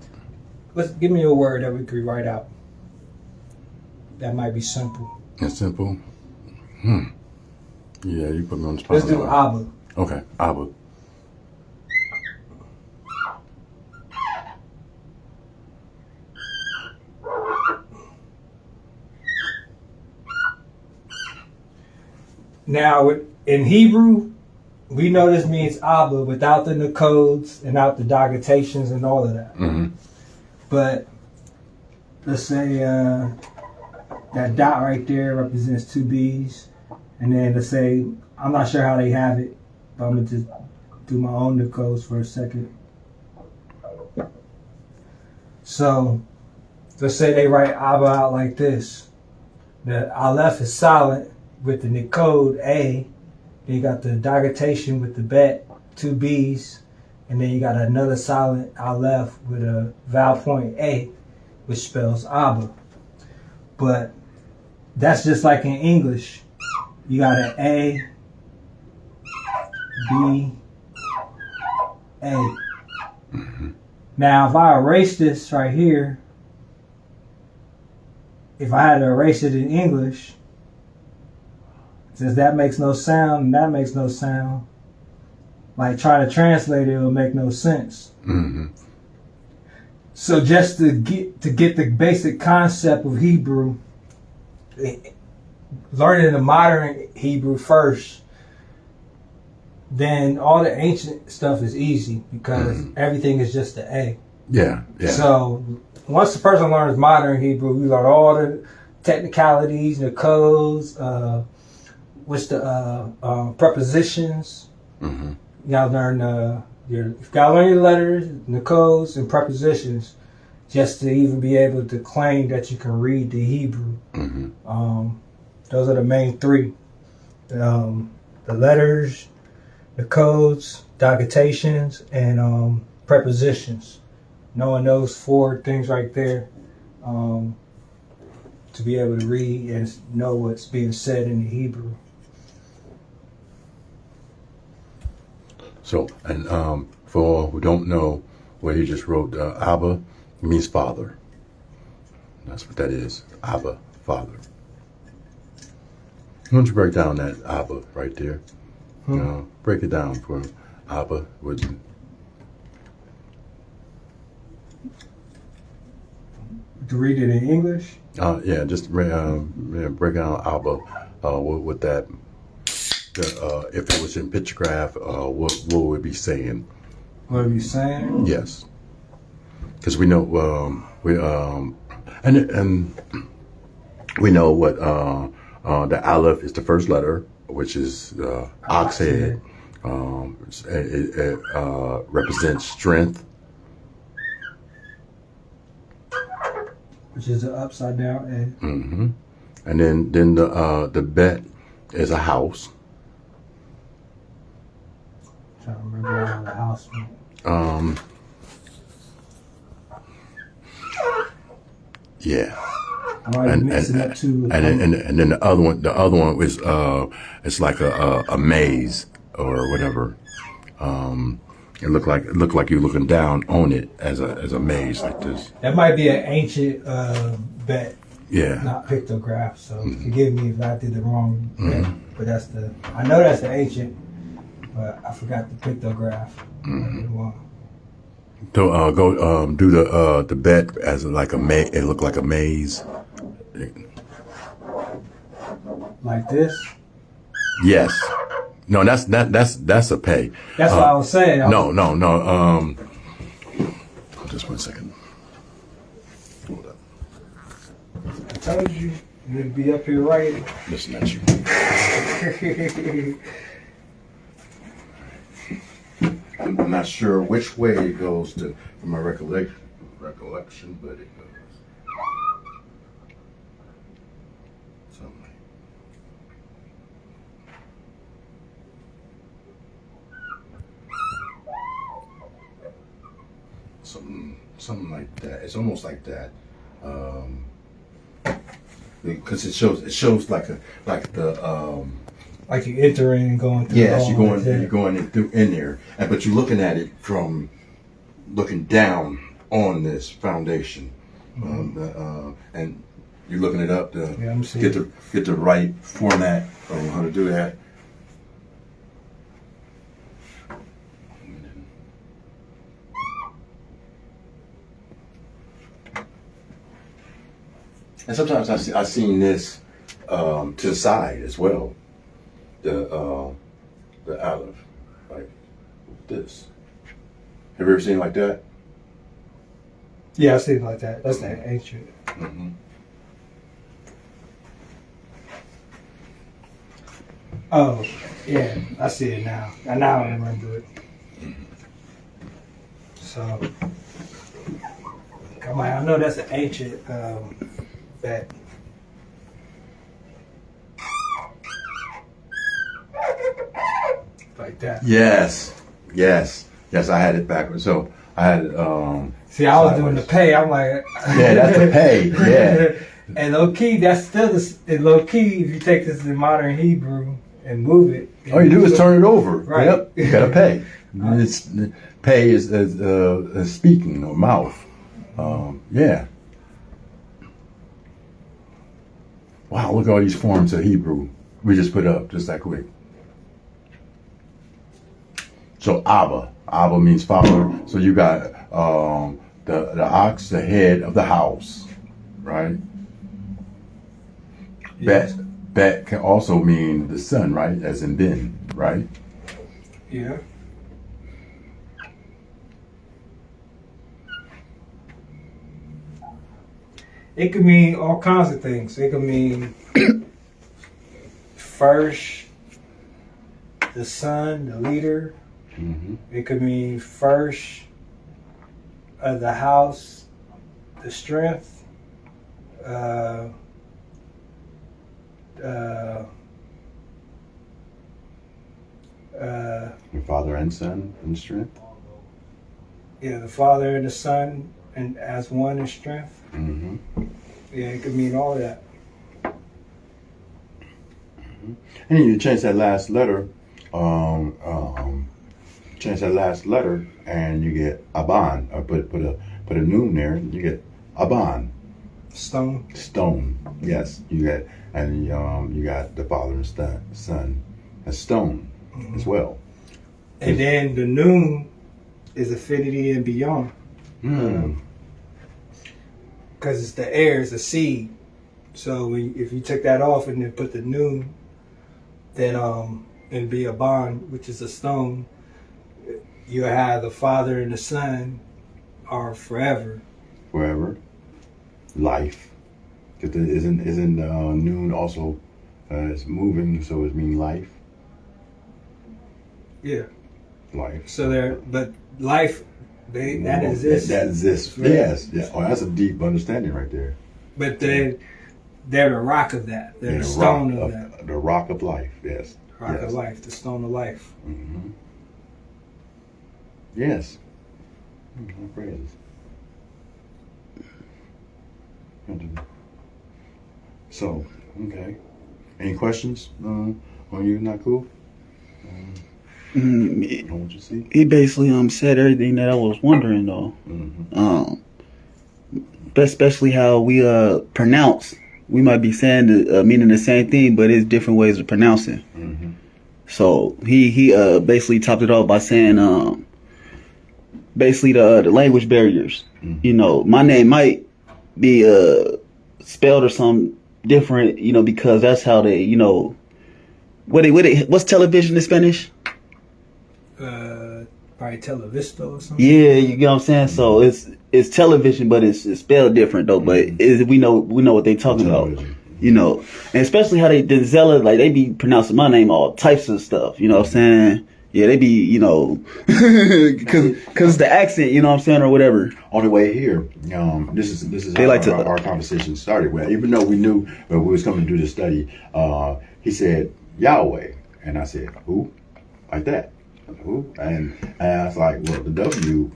give me a word that we could write out. That might be simple. That's simple. Yeah, you put me on the spot. Let's do Abba. Okay, Abba. Now, in Hebrew, we know this means Abba without the codes and without the dagatations and all of that. But let's say that dot right there represents two B's. And then let's say, I'm not sure how they have it, but I'm going to just do my own codes for a second. So let's say they write Abba out like this. The Aleph is silent with the Nicode A. Then you got the dagatation with the bet, two B's. And then you got another silent Aleph with a vowel point A, which spells Abba. But that's just like in English. You got an A, B, A. Now, if I erase this right here, if I had to erase it in English, since that makes no sound and that makes no sound, like trying to translate it will make no sense. So just to get the basic concept of Hebrew, learning the modern Hebrew first, then all the ancient stuff is easy because everything is just the A. Yeah. So once the person learns modern Hebrew, you learn all the technicalities, the codes, what's the prepositions. Mm-hmm. You gotta learn you gotta learn your letters, the codes, and prepositions, just to even be able to claim that you can read the Hebrew. Mm-hmm. Those are the main three: the letters, the codes, documentations, and prepositions. Knowing those four things right there, to be able to read and know what's being said in the Hebrew. So, and for all who don't know, what he just wrote, Abba means father. That's what that is. Abba, father. Why don't you break down that Abba right there? Break it down for Abba. To read it in English? Yeah, just break down Abba with that. If it was in pictograph, what would it be saying? What are you saying? Yes, because we know and we know what the Aleph is the first letter, which is ox head. It represents strength. Which is an upside down egg. Mm-hmm. And then the bet is a house. Trying to remember how the house went. Yeah. I might be mixing up two. And then the other one was it's like a maze or whatever. It looked like you're looking down on it as a maze like this. That might be an ancient bet. Yeah. Not pictograph. So forgive me if I did the wrong bet. But I know that's the ancient, but I forgot the pictograph. So go do the bet as like a maze. It looked like a maze. Like this? Yes. No, that's a pay. That's what I was saying. No. Just 1 second. Hold up. I told you you'd be up here writing. Listen at you. I'm not sure which way it goes from my recollection, but it goes. Something like that. It's almost like that, because it shows like the like you entering and going through. Yes, you're going in there, but you're looking at it from looking down on this foundation, and you're looking it up to get the right format on how to do that. And sometimes I've seen this to the side as well. The Aleph, like this. Have you ever seen it like that? Yeah, I see it like that. That's that ancient. Mm-hmm. Oh, yeah, I see it now. Now I remember it. So, come on, I know that's an ancient bet. Like that. Yes. I had it backwards. So I had it. See, I was doing the pay. I'm like, yeah, that's the pay. Yeah. And low key, that's still low key. If you take this in modern Hebrew and move it, all you do is turn it over. Right. Yep. You gotta pay. It's pay is speaking or mouth. Yeah. Wow, look at all these forms of Hebrew we just put up just that quick. So Abba means father. So you got the ox, the head of the house, right? Yes. Bet can also mean the son, right? As in Ben, right? Yeah. It could mean all kinds of things. It could mean first, the son, the leader. Mm-hmm. It could mean first of the house, the strength. Your father and son in strength. Yeah, the father and the son, and as one in strength. Mm-hmm. Yeah, it could mean all of that. And then you change that last letter. Change that last letter, and you get Aban. Or put a noon there. You get Aban. Stone. Stone. Yes, you got, and you got the father and son as stone as well. And then the noon is affinity and beyond. Because it's the air, it's a seed. So if you took that off and then put the noon, then and be a bond, which is a stone, you have the father and the son are forever. Forever. Life. Because isn't noon also it's moving, so it means life. Yeah. Life. So but life, that exists. That exists. Right. Yes. Yeah. Oh, that's a deep understanding right there. But they're the rock of that. They're the stone of that. The rock of life. Yes. Rock of life. The stone of life. Mm-hmm. Yes. Praises. So, okay. Any questions on you? Not cool? What you see? He basically said everything that I was wondering though. Mm-hmm. But especially how we pronounce. We might be saying meaning the same thing, but it's different ways of pronouncing. Mm-hmm. So he basically topped it off by saying basically the language barriers. Mm-hmm. You know, my name might be spelled or something different. You know, because that's how they. You know, what's television in Spanish? Probably Televista or something. Yeah, you get what I'm saying. So it's television, but it's spelled different though. But we know what they talking about. You know, and especially how they Denzel, like they be pronouncing my name all types of stuff. You know what I'm saying? Yeah, they be, you know, because the accent, you know what I'm saying, or whatever. On the way here, this is They how like to- our conversation started. Well, even though we knew that we was coming to do the study, he said Yahweh, and I said who, like that, who, and I was like, well, the W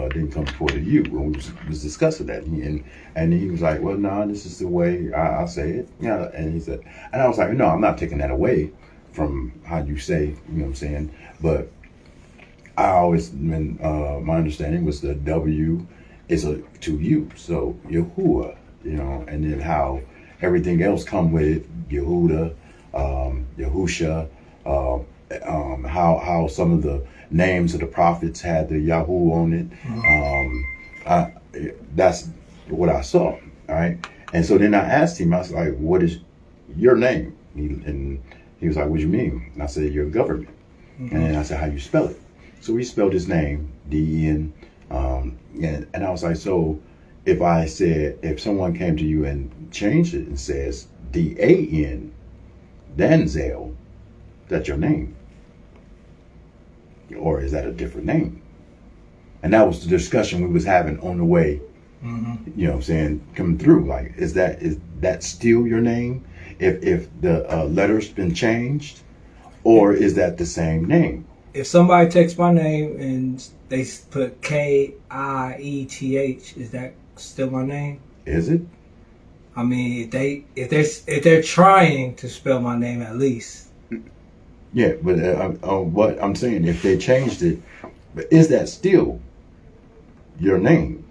didn't come before the U when we was discussing that, and he was like, well, no, this is the way I say it, yeah, and he said, and I was like, no, I'm not taking that away from how you say, you know what I'm saying, but I always, my understanding was the W is a to you, so Yahuwah, you know, and then how everything else come with it, Yehuda, Yahusha, how some of the names of the prophets had the Yahoo on it. That's what I saw, all right? And so then I asked him, I was like, what is your name? And he was like, what do you mean? And I said, your government. And then I said, how you spell it? So he spelled his name, D-E-N, and I was like, so if someone came to you and changed it and says D-A-N, Denzel, that's your name? Or is that a different name? And that was the discussion we was having on the way, you know what I'm saying, coming through. Like, is that still your name if the letter's been changed? Or is that the same name? If somebody takes my name and they put Kieth, is that still my name? Is it? I mean, if they're trying to spell my name at least. Yeah, but what I'm saying, if they changed it, is that still your name?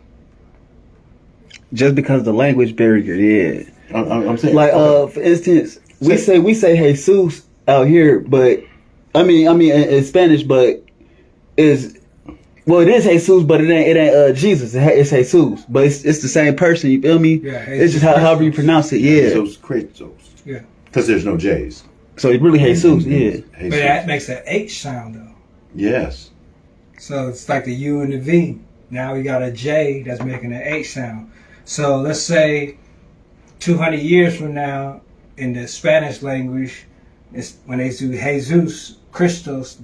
Just because the language barrier, yeah. I'm saying, Like for instance, we say Jesus out here, but I mean in Spanish, but it is Jesus, but it ain't Jesus. It's Jesus, but it's the same person. You feel me? Yeah, it's just however you pronounce it. Yeah. Kratos. Yeah. Because there's no J's. So it's really Jesus. Yeah. Jesus. But that makes an H sound though. Yes. So it's like the U and the V. Now we got a J that's making an H sound. So let's say 200 years from now, in the Spanish language, it's when they do Jesus Christos,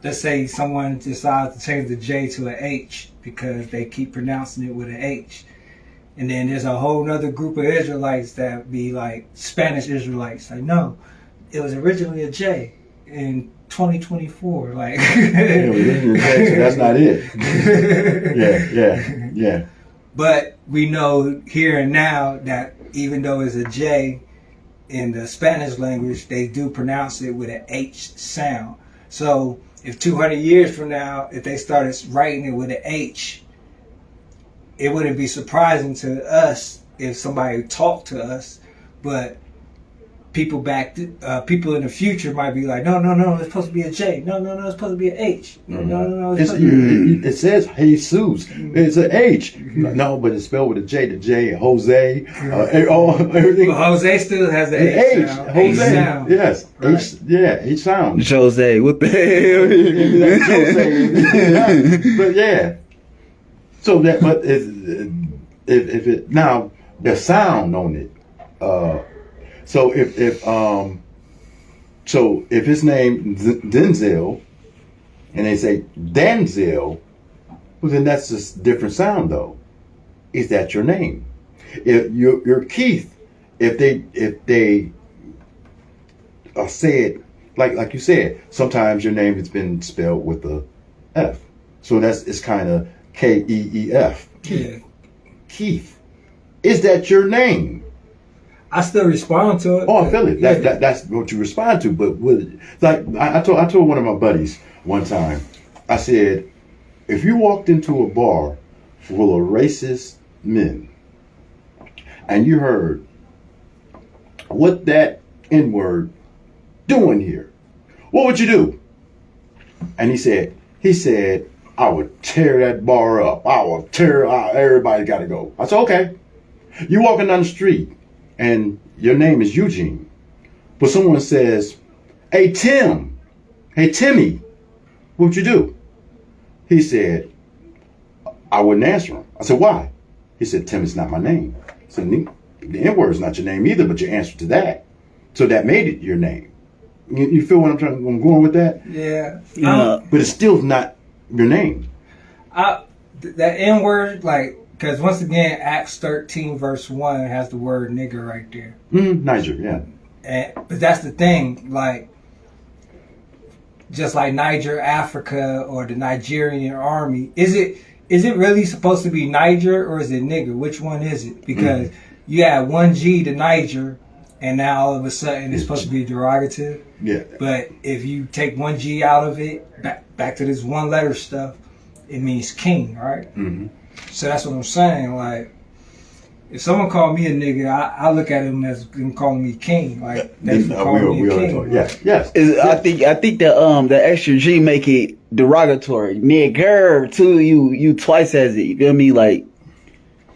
let's say someone decides to change the J to an H because they keep pronouncing it with an H. And then there's a whole other group of Israelites that be like Spanish Israelites. Like, no, it was originally a J in 2024. Like, that's not it. Yeah. But we know here and now that even though it's a J in the Spanish language, they do pronounce it with an H sound. So if 200 years from now, if they started writing it with an H, it wouldn't be surprising to us if somebody talked to us, but people people in the future might be like, no, it's supposed to be a J. No, it's supposed to be an H. No. It says Jesus. It's an H. No, but it's spelled with a J. The J, Jose, everything. Well, Jose still has the H sound. Jose, H sound. yes. Right. H sound. Jose, what the hell? But yeah. So that, but if it now the sound on it. So if his name Denzel, and they say Denzel, well then that's just different sound though. Is that your name? If you're Keith, if they say it like you said, sometimes your name has been spelled with a F, so it's kind of Keef. Yeah. Keith, is that your name? I still respond to it. Oh, I feel it. That's what you respond to. But I told one of my buddies one time, I said, if you walked into a bar full of racist men and you heard what that N-word doing here, what would you do? And he said, I would tear that bar up. I would tear out. Everybody got to go. I said, okay. You walking down the street and your name is Eugene, but someone says, hey Tim, hey Timmy, what would you do? He said, I wouldn't answer him. I said, why? He said, Tim is not my name. I said, the N-word is not your name either, but you answered to that. So that made it your name. You feel what I'm going with that? Yeah. But it's still not your name. That N-word, because once again, Acts 13 verse 1 has the word nigger right there. Niger, yeah. But that's the thing, just like Niger, Africa, or the Nigerian army, is it really supposed to be Niger or is it nigger? Which one is it? Because you add one G to Niger, and now all of a sudden it's supposed to be derogative. Yeah. But if you take one G out of it, back to this one letter stuff, it means king, right? Mm-hmm. So that's what I'm saying. If someone called me a nigga, I look at him as them calling me king. They calling me a king. Yes. I think the extra G make it derogatory. Nigger to you twice as it. You feel me?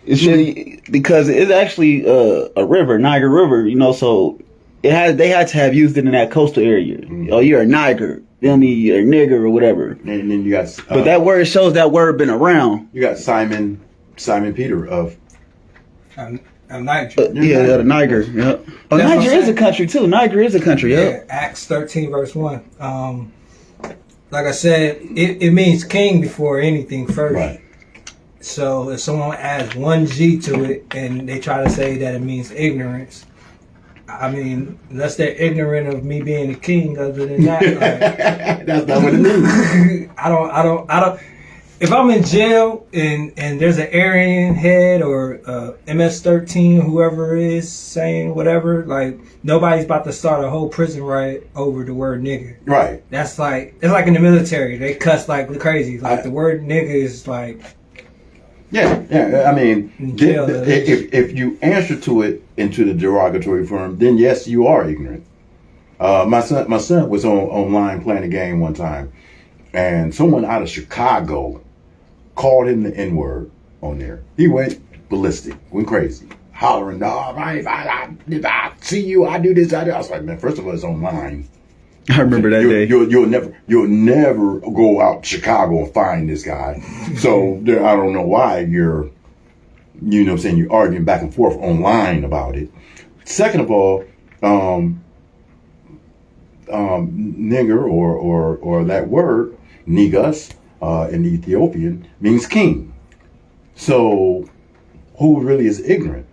It's really, because it's actually a river, Niger River. So they had to have used it in that coastal area. Mm-hmm. Oh, you're a Niger. Feel me? You're a nigger or whatever. And then you got. But that word shows that word been around. You got Simon Peter of. Niger. The Niger. Yep. Oh, Niger is a country too. Niger is a country. Yeah. Acts 13 verse 1. Like I said, it means king before anything first. Right. So if someone adds one G to it and they try to say that it means ignorance, I mean, unless they're ignorant of me being a king, other than that, that's not what it means. I don't. If I'm in jail and there's an Aryan head or MS-13, whoever it is saying whatever, nobody's about to start a whole prison riot over the word nigger. Right. That's it's like in the military, they cuss like crazy. The word nigger is Yeah. I mean, if you answer to it into the derogatory form, then yes, you are ignorant. My son was online playing a game one time, and someone out of Chicago called him the N-word on there. He went ballistic, went crazy, hollering, "No, if I see you, I do this, I do." I was like, man, first of all, it's online. I remember that day. You'll never go out to Chicago and find this guy. So I don't know why you're You know what I'm saying? You're arguing back and forth online about it. Second of all, nigger or that word, negus, in Ethiopian means king. So who really is ignorant?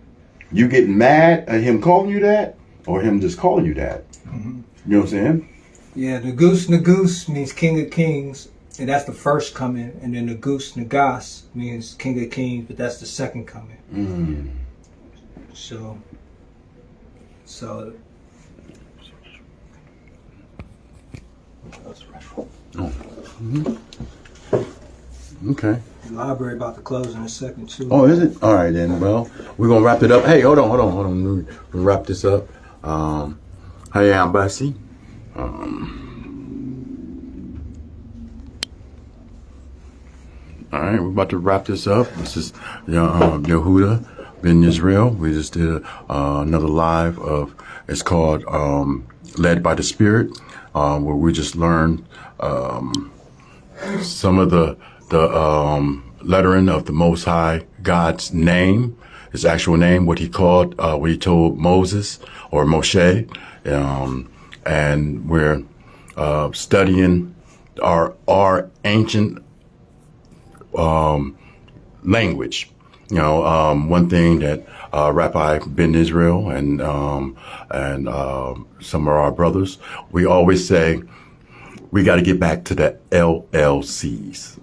You getting mad at him calling you that, or him just calling you that? Mm-hmm. You know what I'm saying? Yeah, Nagus means king of kings, and that's the first coming. And then Nagas means king of kings, but that's the second coming. Mm. So. Oh. Mm-hmm. Okay. The library about to close in a second too. Oh, is it? All right then. Well, we're gonna wrap it up. Hey, hold on. We're gonna wrap this up. Hey, I'm Bassi. All right, we're about to wrap this up. This is Yehuda Ben Israel. We just did another live of. It's called "Led by the Spirit," where we just learned some of the lettering of the Most High God's name, his actual name, what he called, what he told Moses or Moshe, and we're studying our ancient language. One thing that Rabbi Ben Israel and some of our brothers, we always say we got to get back to the LLCs.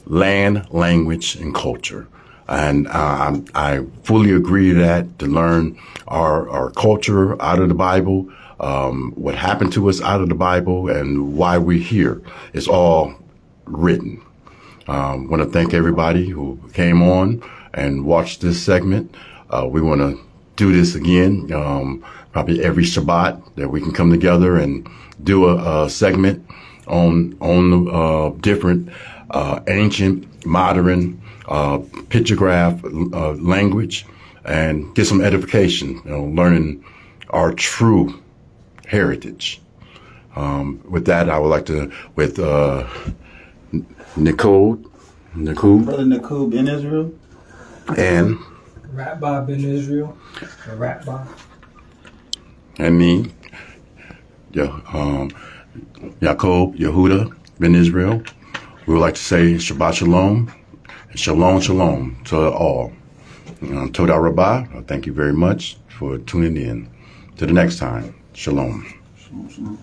Land, language, and culture. And I fully agree to that, to learn our culture out of the Bible, what happened to us out of the Bible, and why we're here. It's all written. Want to thank everybody who came on and watched this segment. We want to do this again, probably every Shabbat, that we can come together and do a segment on different ancient, modern, pictograph language, and get some edification, learning our true heritage. With that, I would like to, with Nicole, Brother Nakub in Israel, and Rapbi Ben Israel, or Rapbi. and me, Yaakov Yehuda Ben Israel. We would like to say Shabbat Shalom, and Shalom Shalom to all. Toda Rabbah, thank you very much for tuning in. To the next time, Shalom. Shalom, shalom.